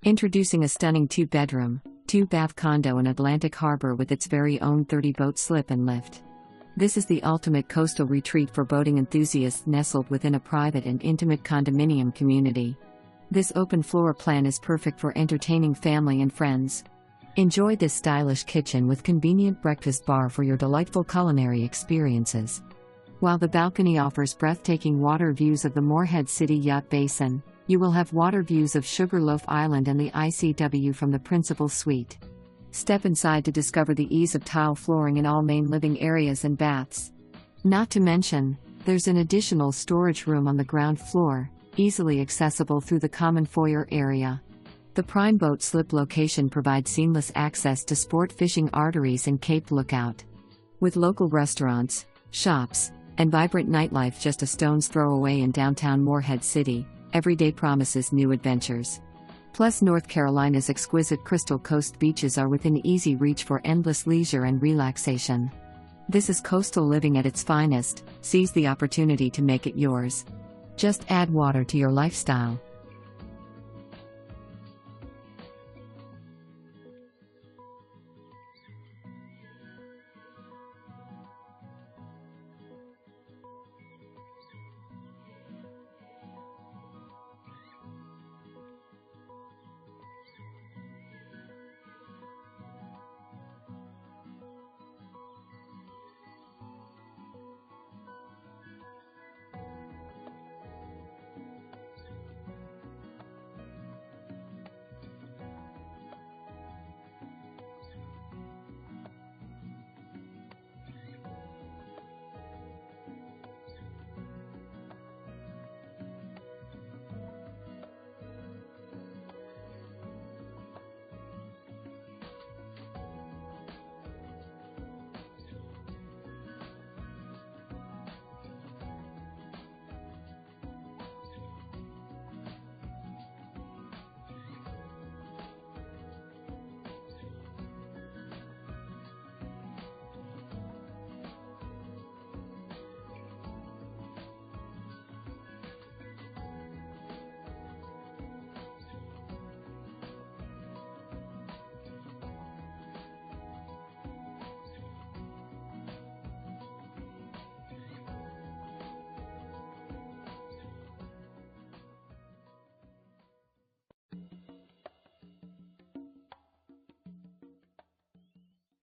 Introducing a stunning 2-bedroom, 2-bath condo in Atlantic Harbour with its very own 30-boat slip and lift. This is the ultimate coastal retreat for boating enthusiasts nestled within a private and intimate condominium community. This open floor plan is perfect for entertaining family and friends. Enjoy this stylish kitchen with convenient breakfast bar for your delightful culinary experiences. While the balcony offers breathtaking water views of the Morehead City Yacht Basin, you will have water views of Sugarloaf Island and the ICW from the principal suite. Step inside to discover the ease of tile flooring in all main living areas and baths. Not to mention, there's an additional storage room on the ground floor, easily accessible through the common foyer area. The prime boat slip location provides seamless access to sport fishing arteries and Cape Lookout. With local restaurants, shops, and vibrant nightlife just a stone's throw away in downtown Morehead City, every day promises new adventures. Plus, North Carolina's exquisite Crystal Coast beaches are within easy reach for endless leisure and relaxation. This is coastal living at its finest. Seize the opportunity to make it yours. Just add water to your lifestyle.